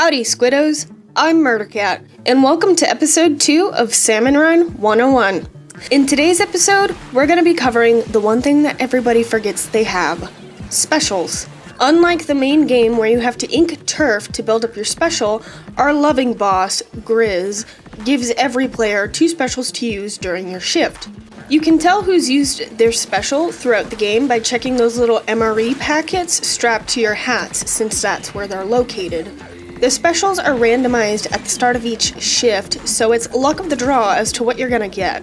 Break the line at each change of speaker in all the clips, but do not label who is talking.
Howdy, Squiddos! I'm Murdercat, and welcome to episode 2 of Salmon Run 101. In today's episode, we're going to be covering the one thing that everybody forgets they have: specials. Unlike the main game where you have to ink turf to build up your special, our loving boss, Grizz, gives every player 2 specials to use during your shift. You can tell who's used their special throughout the game by checking those little MRE packets strapped to your hats, since that's where they're located. The specials are randomized at the start of each shift, so it's luck of the draw as to what you're gonna get.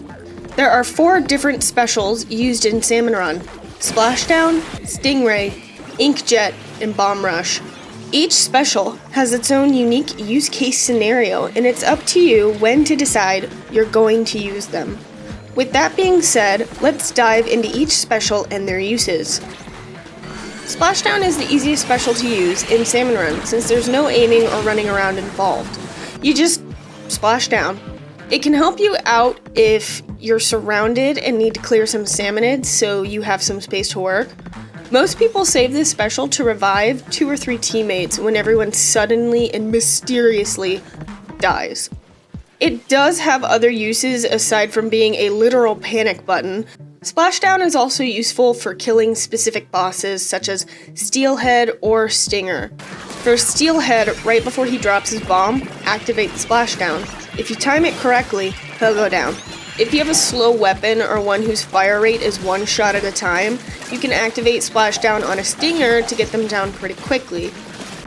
There are 4 different specials used in Salmon Run: Splashdown, Stingray, Inkjet, and Bomb Rush. Each special has its own unique use case scenario, and it's up to you when to decide you're going to use them. With that being said, let's dive into each special and their uses. Splashdown is the easiest special to use in Salmon Run since there's no aiming or running around involved. You just splash down. It can help you out if you're surrounded and need to clear some salmonids so you have some space to work. Most people save this special to revive 2 or 3 teammates when everyone suddenly and mysteriously dies. It does have other uses aside from being a literal panic button. Splashdown is also useful for killing specific bosses such as Steelhead or Stinger. For Steelhead, right before he drops his bomb, activate the splashdown. If you time it correctly, he'll go down. If you have a slow weapon or one whose fire rate is 1 shot at a time, you can activate splashdown on a Stinger to get them down pretty quickly.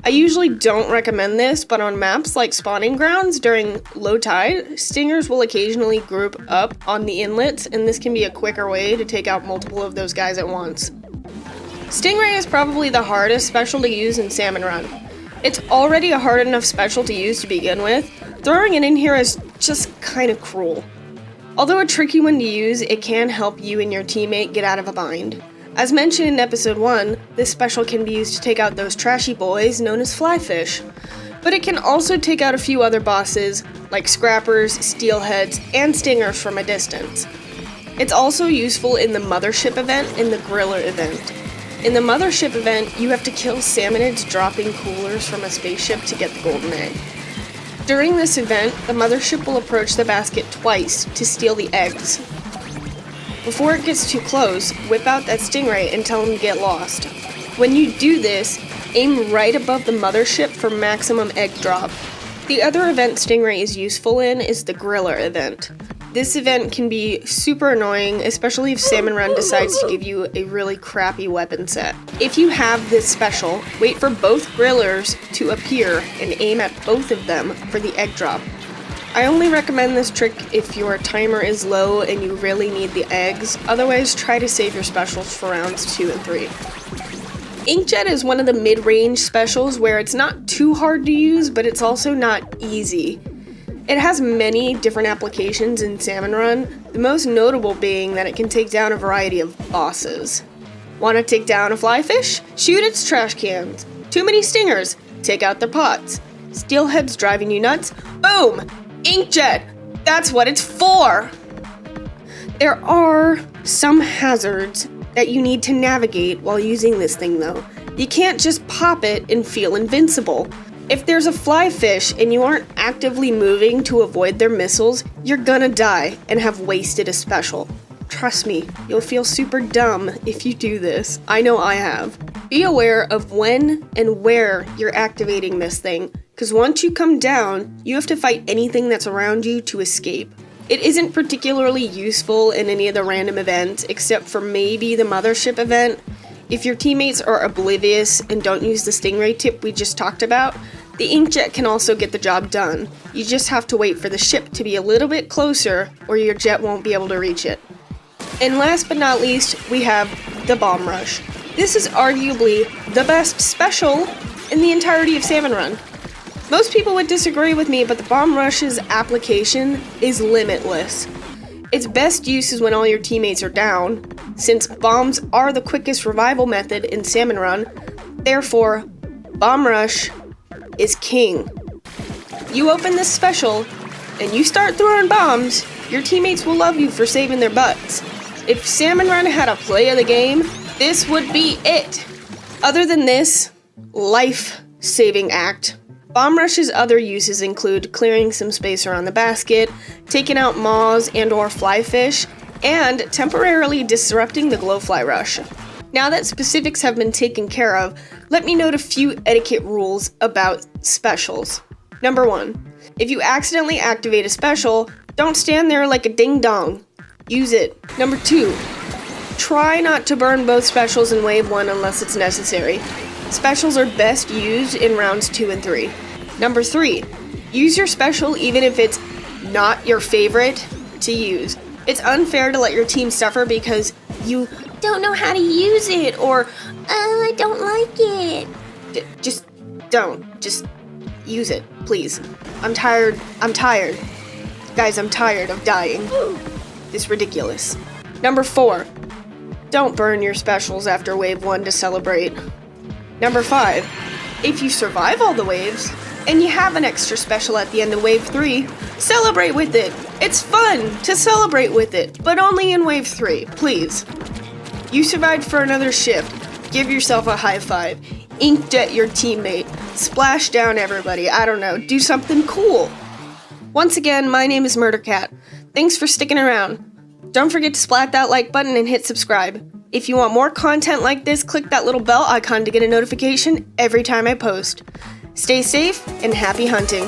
I usually don't recommend this, but on maps like Spawning Grounds during low tide, Stingers will occasionally group up on the inlets, and this can be a quicker way to take out multiple of those guys at once. Stingray is probably the hardest special to use in Salmon Run. It's already a hard enough special to use to begin with. Throwing it in here is just kinda cruel. Although a tricky one to use, it can help you and your teammate get out of a bind. As mentioned in episode 1, this special can be used to take out those trashy boys known as flyfish. But it can also take out a few other bosses, like scrappers, steelheads, and stingers from a distance. It's also useful in the Mothership event and the Griller event. In the Mothership event, you have to kill salmonids dropping coolers from a spaceship to get the golden egg. During this event, the Mothership will approach the basket twice to steal the eggs. Before it gets too close, whip out that Stingray and tell them to get lost. When you do this, aim right above the Mothership for maximum egg drop. The other event Stingray is useful in is the Griller event. This event can be super annoying, especially if Salmon Run decides to give you a really crappy weapon set. If you have this special, wait for both Grillers to appear and aim at both of them for the egg drop. I only recommend this trick if your timer is low and you really need the eggs, otherwise try to save your specials for rounds 2 and 3. Inkjet is one of the mid-range specials where it's not too hard to use, but it's also not easy. It has many different applications in Salmon Run, the most notable being that it can take down a variety of bosses. Want to take down a flyfish? Shoot its trash cans. Too many stingers? Take out their pots. Steelheads driving you nuts? Boom! Inkjet! That's what it's for! There are some hazards that you need to navigate while using this thing though. You can't just pop it and feel invincible. If there's a flyfish and you aren't actively moving to avoid their missiles, you're gonna die and have wasted a special. Trust me, you'll feel super dumb if you do this. I know I have. Be aware of when and where you're activating this thing, because once you come down, you have to fight anything that's around you to escape. It isn't particularly useful in any of the random events, except for maybe the Mothership event. If your teammates are oblivious and don't use the Stingray tip we just talked about, the Inkjet can also get the job done. You just have to wait for the ship to be a little bit closer, or your jet won't be able to reach it. And last but not least, we have the Bomb Rush. This is arguably the best special in the entirety of Salmon Run. Most people would disagree with me, but the Bomb Rush's application is limitless. Its best use is when all your teammates are down, since bombs are the quickest revival method in Salmon Run. Therefore, Bomb Rush is king. You open this special, and you start throwing bombs, your teammates will love you for saving their butts. If Salmon Run had a play of the game, this would be it. Other than this life-saving act, Bomb Rush's other uses include clearing some space around the basket, taking out moths and or fly fish, and temporarily disrupting the glowfly rush. Now that specifics have been taken care of, let me note a few etiquette rules about specials. Number 1. If you accidentally activate a special, don't stand there like a ding-dong. Use it. Number 2. Try not to burn both specials in Wave 1 unless it's necessary. Specials are best used in rounds 2 and 3. Number 3. Use your special even if it's not your favorite to use. It's unfair to let your team suffer because you don't know how to use it or, I don't like it. Just don't. Just use it, please. I'm tired. Guys, I'm tired of dying. It's ridiculous. Number 4. Don't burn your specials after Wave 1 to celebrate. Number 5. If you survive all the waves, and you have an extra special at the end of Wave 3, celebrate with it. It's fun to celebrate with it, but only in Wave 3, please. You survived for another shift. Give yourself a high five. Inkjet your teammate. Splash down everybody. I don't know. Do something cool. Once again, my name is Murdercat. Thanks for sticking around. Don't forget to splat that like button and hit subscribe. If you want more content like this, click that little bell icon to get a notification every time I post. Stay safe and happy hunting.